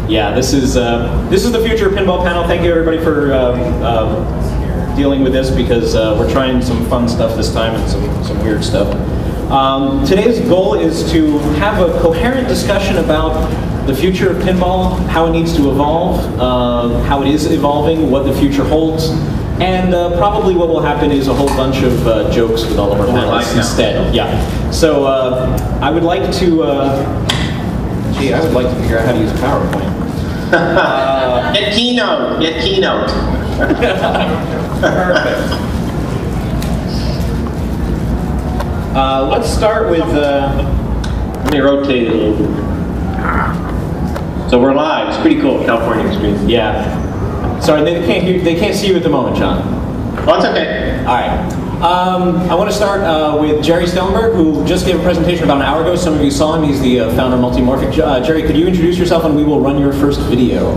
Yeah, this is the future pinball panel. Thank you everybody for dealing with this, because we're trying some fun stuff this time and some weird stuff. Today's goal is to have a coherent discussion about the future of pinball, how it needs to evolve, how it is evolving, what the future holds, and probably what will happen is a whole bunch of jokes with all of our panelists instead. Yeah. So I would like to, I would like to figure out how to use PowerPoint. Get Keynote. Get Keynote. Perfect. Let's start with. Let me rotate it a little bit. So we're live. It's pretty cool. California experience. Yeah. Sorry, they can't hear. They can't see you at the moment, John. Oh, it's okay. All right. I want to start with Jerry Stellenberg, who just gave a presentation about an hour ago. Some of you saw him. He's the founder of Multimorphic. Jerry, could you introduce yourself, and we will run your first video.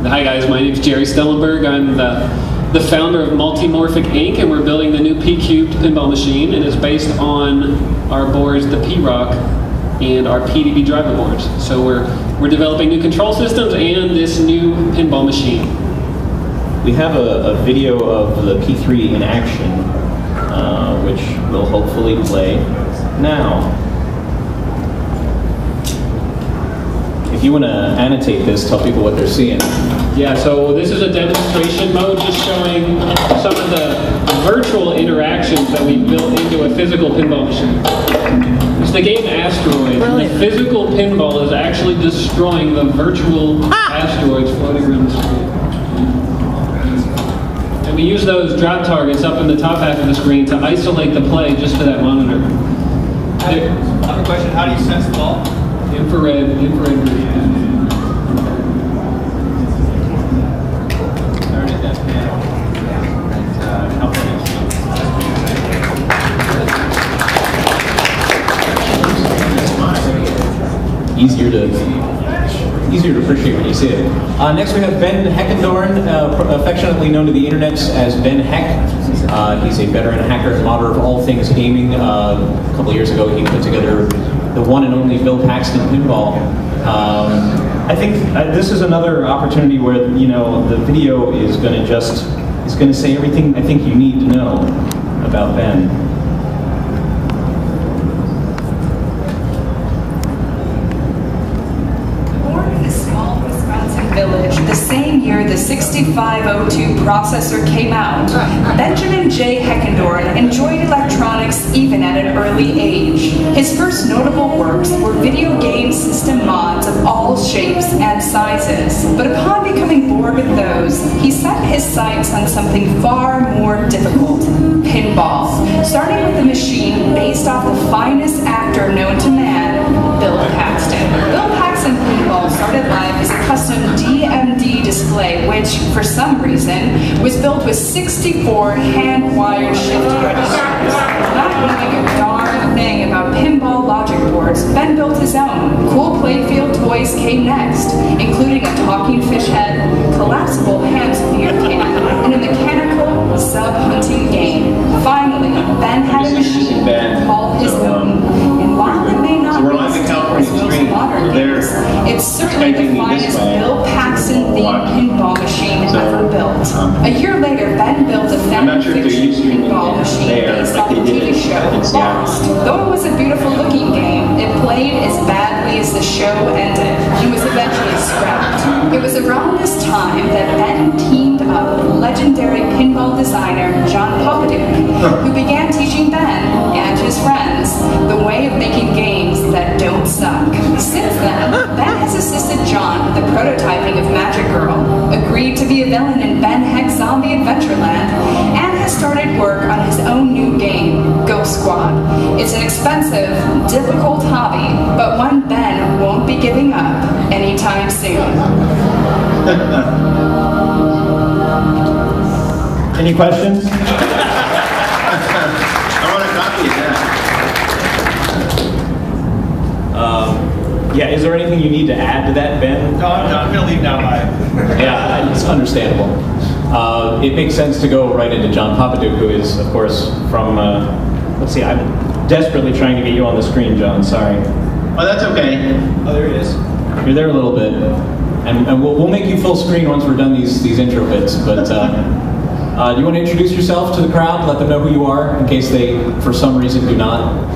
Hi guys, my name is Jerry Stellenberg. I'm the founder of Multimorphic Inc., and we're building the new P-Cubed pinball machine, and it's based on our boards, the P-Rock, and our PDB driver boards. So we're developing new control systems and this new pinball machine. We have a video of the P3 in action, which will hopefully play now. If you want to annotate this, tell people what they're seeing. Yeah, so this is a demonstration mode just showing some of the virtual interactions that we built into a physical pinball machine. It's the game Asteroid. The physical pinball is actually destroying the virtual asteroids floating around the screen. And we use those drop targets up in the top half of the screen to isolate the play just to that monitor. I have a question. How do you sense the ball? Infrared reading. Started that panel. Easier to appreciate when you see it. Next we have Ben Heckendorn, affectionately known to the internet as Ben Heck. He's a veteran hacker and modder of all things gaming. A couple of years ago he put together the one and only Bill Paxton Pinball. I think this is another opportunity where, you know, the video is going to say everything I think you need to know about Ben. Village, the same year the 6502 processor came out, Benjamin J. Heckendorn enjoyed electronics even at an early age. His first notable works were video game system mods of all shapes and sizes. But upon becoming bored with those, he set his sights on something far more difficult: pinball, starting with a machine based off the finest actor known to man, Bill Paxton. Bill Paxton Pinball started life as a custom DMD display, which, for some reason, was built with 64 hand-wired shift registers. Not knowing a darn thing about pinball logic boards, Ben built his own. Cool playfield toys came next, including a talking fish head, collapsible hand beer can, and a mechanical sub-hunting game. Finally, Ben had a machine called his own. And while it may not be as deep as most modern games, it's certainly the finest Bill Paxton-themed pinball machine ever built. A year later, Ben built a fan-fiction pinball machine based off the TV show Lost. Though it was a beautiful-looking game, it played as badly as the show ended and was eventually scrapped. It was around this time that Ben teamed up with legendary pinball designer John Popaduke, who began teaching Ben and his friends the way of making games that don't suck. Since then, Ben has assisted John with the prototyping of Magic Girl, agreed to be a villain in Ben Heck's Zombie Adventureland, and has started work on his own new game, Ghost Squad. It's an expensive, difficult hobby, but one Ben won't be giving up anytime soon. Any questions? I want a copy of that. Yeah, is there anything you need to add to that, Ben? No, I'm going to leave now. Bye. Yeah, it's understandable. It makes sense to go right into John Popaduke, who is, of course, from, let's see, I'm desperately trying to get you on the screen, John, sorry. Oh, that's okay. Oh, there it is. You're there a little bit. And we'll make you full screen once we're done these intro bits. But do you want to introduce yourself to the crowd? Let them know who you are, in case they, for some reason, do not.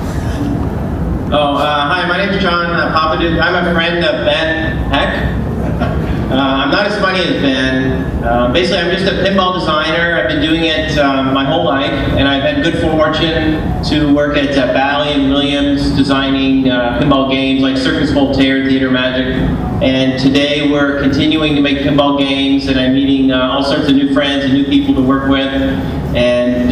Hi, my name's John Papadou. I'm a friend of Ben Heck. I'm not as funny as Ben. Basically, I'm just a pinball designer. I've been doing it my whole life, and I've had good fortune to work at Bally and Williams designing pinball games like Circus Voltaire, Theater Magic. And today we're continuing to make pinball games, and I'm meeting all sorts of new friends and new people to work with. And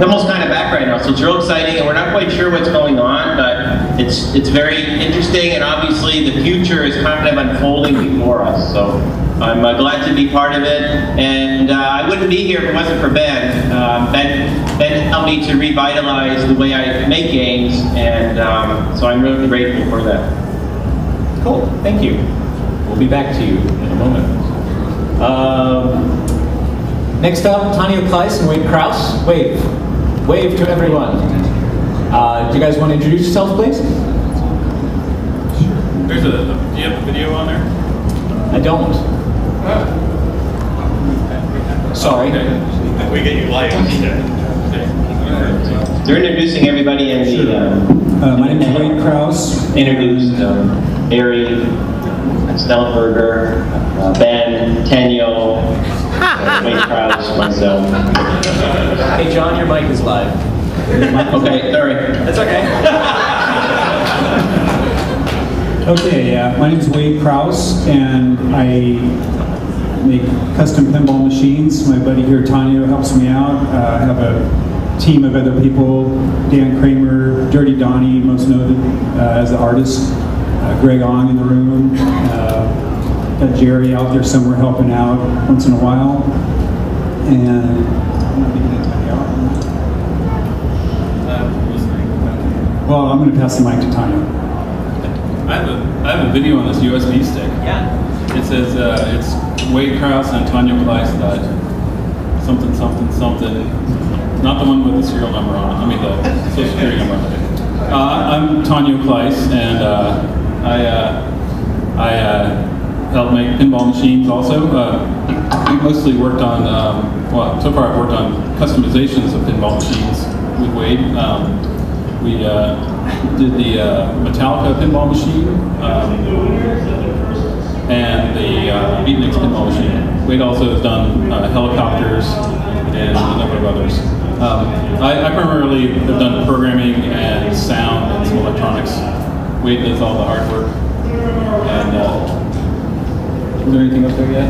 pinball's kind of back right now, so it's real exciting, and we're not quite sure what's going on, but it's very interesting, and obviously the future is kind of unfolding before us. So I'm glad to be part of it, and I wouldn't be here if it wasn't for Ben. Ben helped me to revitalize the way I make games, and so I'm really grateful for that. Cool, thank you. We'll be back to you in a moment. Next up, Tanya Kleiss and Wade Kraus. Wave. Wave to everyone. Do you guys want to introduce yourselves, please? Do you have a video on there? I don't. Sorry. Okay. We get you live. They're introducing everybody in the... my name is Wade Kraus. Introduced Barry, Stellenberger, Ben, Tenyo, Wade Kraus, myself. Hey John, your mic is live. Okay, sorry. That's okay. Okay, my name is Wade Kraus, and I make custom pinball machines. My buddy here, Tanya, helps me out. I have a team of other people: Dan Kramer, Dirty Donnie, most noted as the artist, Greg Ong in the room, got Jerry out there somewhere helping out once in a while, and well, I'm going to pass the mic to Tanya. I have a video on this USB stick. Yeah. It says it's Wade Kraus and Tanya Kleiss something something something. Not the one with the serial number on it. I mean the social security number on it. I'm Tanya Kleiss, and I help make pinball machines also. We mostly worked on, well, so far I've worked on customizations of pinball machines with Wade. We did the Metallica pinball machine and the Beatniks pinball machine. Wade also has done helicopters and a number of others. I primarily have done programming and sound and some electronics. Wade does all the hard work. And is there anything up there yet?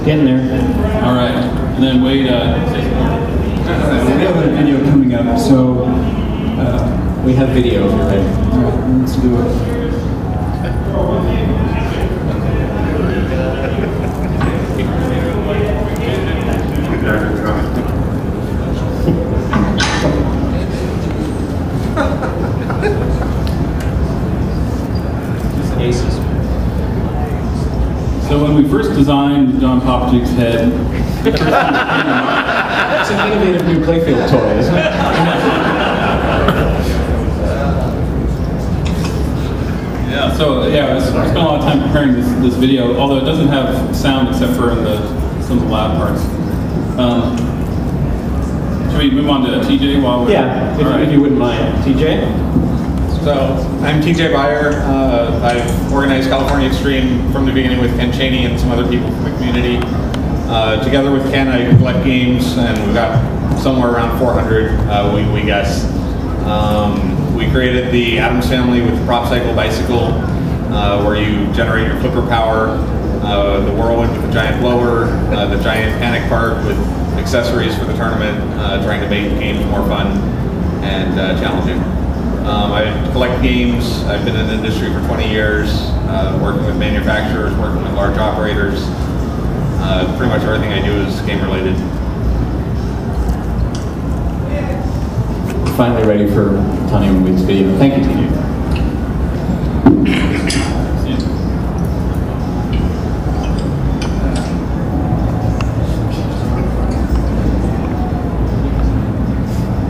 Getting there. All right. And then Wade. We have a video coming up, so we have video if you're ready. all right, let's do it. Aces. So when we first designed John Popchick's head, That's an innovative new playfield toy, isn't it? yeah. So yeah, I spent a lot of time preparing this video, although it doesn't have sound except for in some of the loud parts. Should we move on to TJ while we're... Yeah, if you wouldn't mind. TJ? So, I'm TJ Byer. I've organized California Extreme from the beginning with Ken Chaney and some other people from the community. Together with Ken, I collect games, and we've got somewhere around 400, we guess. We created the Addams family with the Prop Cycle bicycle, where you generate your flipper power, the Whirlwind with the giant blower, the giant Panic Park with accessories for the tournament, trying to make games more fun and challenging. I collect games. I've been in the industry for 20 years, working with manufacturers, working with large operators. Pretty much everything I do is game related. We're finally ready for Tanya and Wade's video. Thank you, TJ.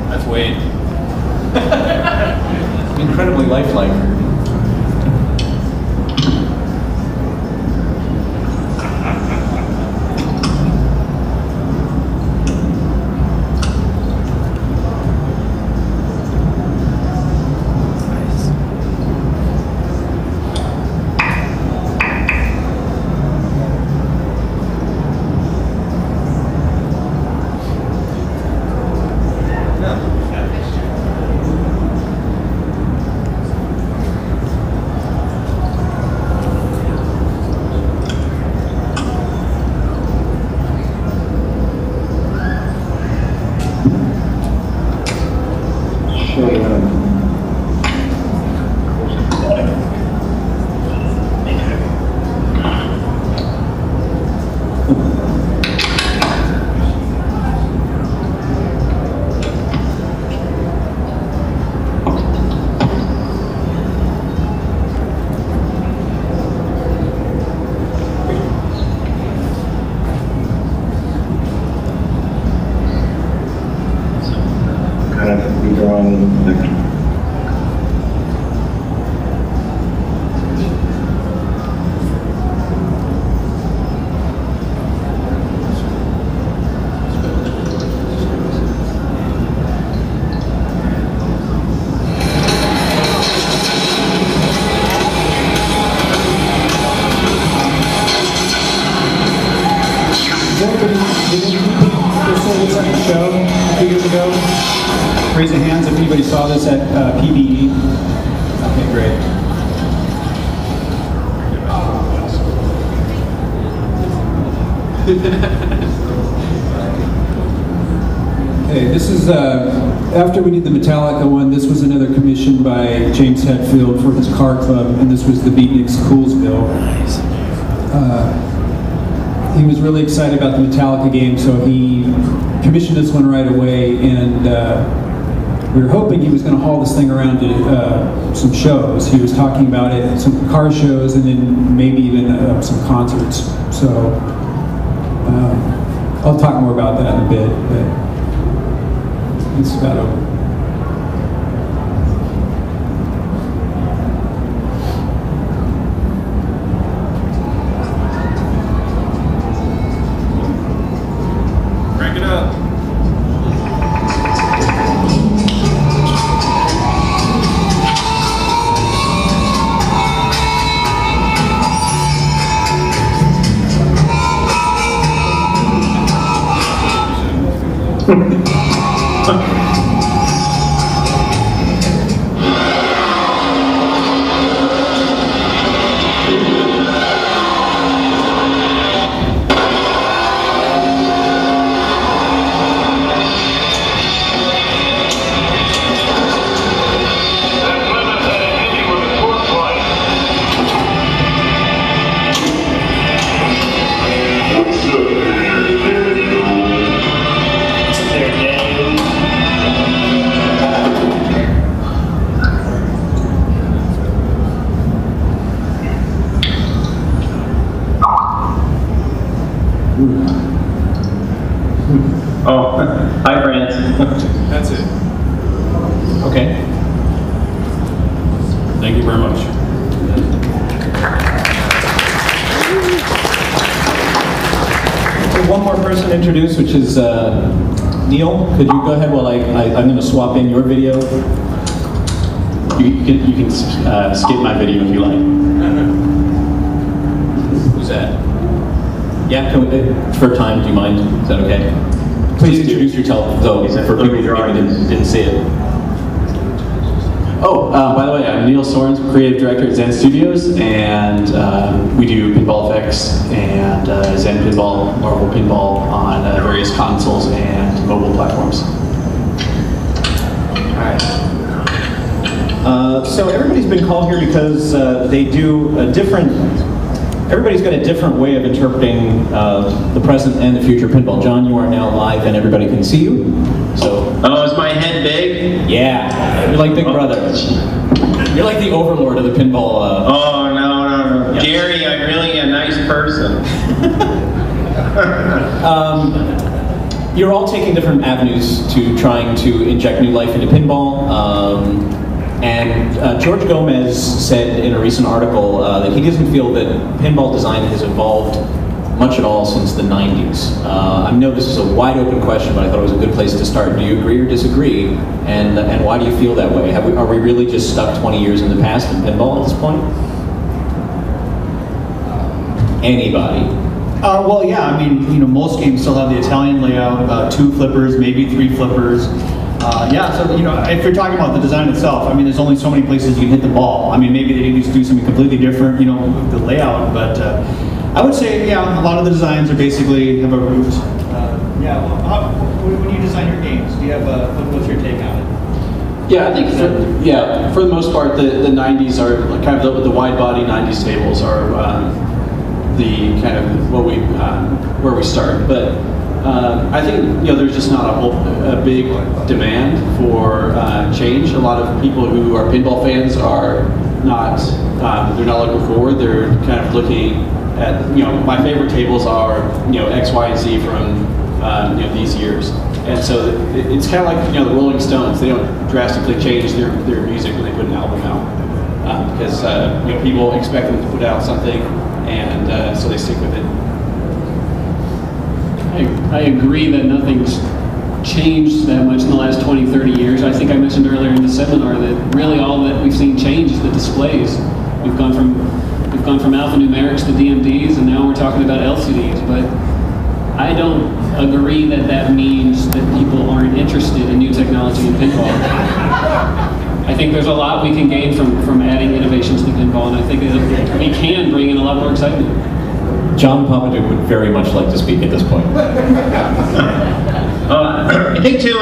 That's Wade. Incredibly lifelike. saw this at PBE? Okay, great. Okay, this is, after we did the Metallica one, this was another commission by James Hetfield for his car club, and this was the Beatniks Coolsville. He was really excited about the Metallica game, so he commissioned this one right away, and we were hoping he was going to haul this thing around to some shows. He was talking about it, some car shows, and then maybe even some concerts. So I'll talk more about that in a bit, but it's about over. Crank it up. Oh, hi, France. That's it. Okay. Thank you very much. One more person to introduce, which is Neil. Could you go ahead while I'm going to swap in your video? You can skip my video if you like. Who's that? Yeah, can we, for time, do you mind? Is that okay? Please introduce yourself, though, for people who maybe didn't see it. Oh, by the way, I'm Neil Sorens, creative director at Zen Studios, and we do pinball effects and Zen Pinball, Marvel Pinball on various consoles and mobile platforms. So everybody's been called here because they do a different, everybody's got a different way of interpreting the present and the future pinball. John, you are now live and everybody can see you. So. Oh, is my head big? Yeah, you're like Big Brother. You're like the overlord of the pinball. Oh, no. Yeah. Jerry, I'm really a nice person. You're all taking different avenues to trying to inject new life into pinball. And George Gomez said in a recent article that he doesn't feel that pinball design has evolved much at all since the 90s. I know this is a wide open question, but I thought it was a good place to start. Do you agree or disagree? And why do you feel that way? Are we really just stuck 20 years in the past in pinball at this point? Anybody? Well, yeah, I mean, most games still have the Italian layout, 2 flippers, maybe 3 flippers. Yeah, so, if you're talking about the design itself, I mean, there's only so many places you can hit the ball. I mean, maybe they need to do something completely different, with the layout, but I would say, yeah, a lot of the designs are basically have a root. Yeah, well, when you design your games, do you have what's your take on it? Yeah, I think for the most part, the 90s are kind of the wide body 90s tables are the kind of what where we start, but. I think there's just not a big demand for change. A lot of people who are pinball fans are not they're not looking forward. They're kind of looking at my favorite tables are X, Y, and Z from these years, and so it's kind of like the Rolling Stones. They don't drastically change their music when they put an album out because people expect them to put out something, and so they stick with it. I agree that nothing's changed that much in the last 20, 30 years. I think I mentioned earlier in the seminar that really all that we've seen change is the displays. We've gone from alphanumerics to DMDs, and now we're talking about LCDs. But I don't agree that that means that people aren't interested in new technology in pinball. I think there's a lot we can gain from adding innovations to pinball, and I think that we can bring in a lot more excitement. John Pomaduke would very much like to speak at this point. I think too,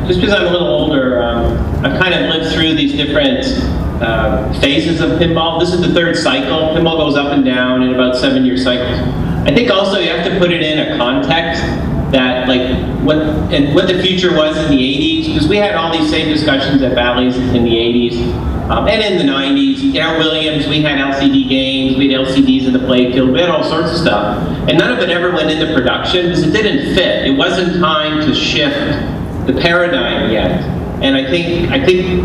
just because I'm a little older, I've kind of lived through these different phases of pinball. This is the third cycle. Pinball goes up and down in about 7-year cycles. I think also you have to put it in a context that, like, what the future was in the 80s, because we had all these same discussions at Bally's in the 80s and in the 90s. At Williams, we had LCD games, we had LCDs in the playfield, we had all sorts of stuff, and none of it ever went into production because it didn't fit. It wasn't time to shift the paradigm yet. And I think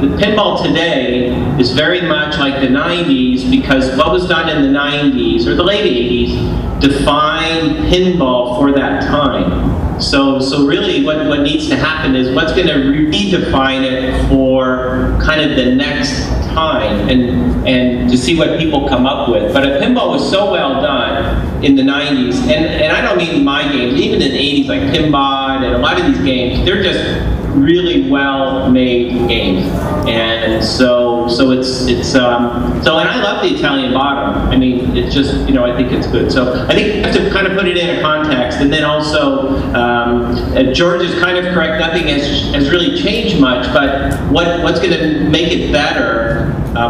the pinball today is very much like the 90s, because what was done in the 90s or the late 80s defined pinball for that time. So really what needs to happen is what's going to redefine it for kind of the next time, and to see what people come up with. But pinball was so well done in the 90s, and I don't mean my games, even in the 80s, like Pinball and a lot of these games, they're just really well-made games, and so and I love the Italian bottom. I mean, it's just, you know, I think it's good. So I think you have to kind of put it in a context, and then also George is kind of correct. Nothing has really changed much, but what's going to make it better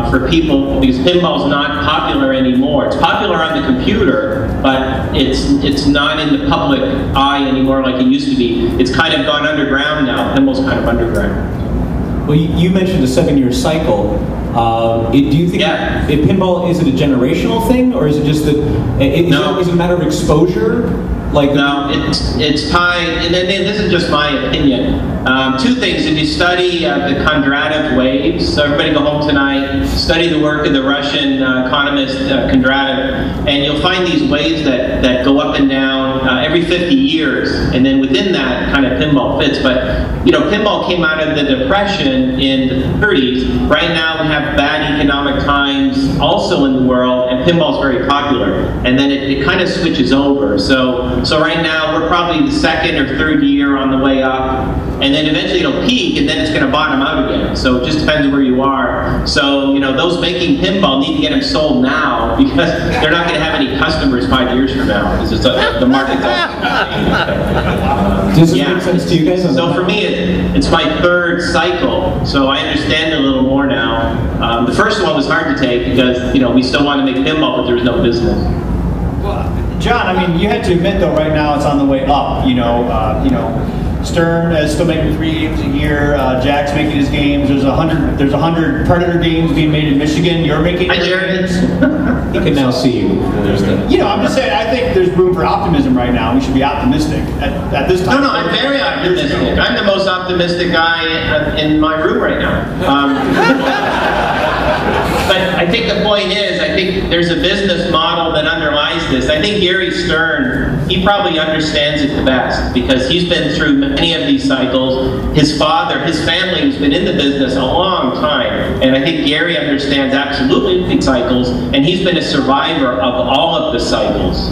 for people, because pinball's not popular anymore. It's popular on the computer, but it's not in the public eye anymore like it used to be. It's kind of gone underground now. Pinball's kind of underground. Well, you mentioned a 7-year cycle. Do you think pinball, is it a generational thing, or is it just that is it a matter of exposure? Like no, it's tied, and then this is just my opinion. Two things: if you study the Kondrativ waves, so everybody go home tonight, study the work of the Russian economist Kondrativ, and you'll find these waves that go up and down every 50 years, and then within that kind of pinball fits. But you know, pinball came out of the Depression in the 30s. Right now we have bad economic times also in the world, and pinball's very popular, and then it kind of switches over. So right now we're probably the second or third year on the way up, and then eventually it'll peak, and then it's going to bottom out again. So it just depends where you are. So, you know, those making pinball need to get them sold now, because they're not going to have any customers 5 years from now, because the market's all Does it make sense to you guys? So for me, it's my third cycle, so I understand it a little more now. The first one was hard to take because, you know, we still want to make pinball, but there was no business. Well, John, I mean, you had to admit though, right now it's on the way up. You know, Stern is still making 3 games a year. Jack's making his games. There's 100 Predator games being made in Michigan. You're making games. He can now see you. You know, I'm just saying, I think there's room for optimism right now. We should be optimistic at this time. No, I'm very optimistic. I'm the most optimistic guy in my room right now. But I think the point is, I think there's a business model that underlies this. I think Gary Stern, he probably understands it the best, because he's been through many of these cycles. His father, his family has been in the business a long time, and I think Gary understands absolutely the cycles, and he's been a survivor of all of the cycles.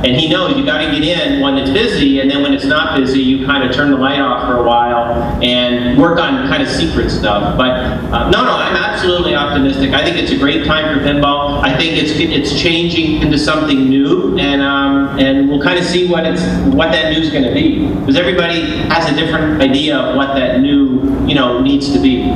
And he knows you got to get in when it's busy, and then when it's not busy, you kind of turn the light off for a while and work on kind of secret stuff. But no, I'm absolutely optimistic. I think it's a great time for pinball. I think it's changing into something new, and we'll kind of see what that new is going to be, because everybody has a different idea of what that new, you know, needs to be.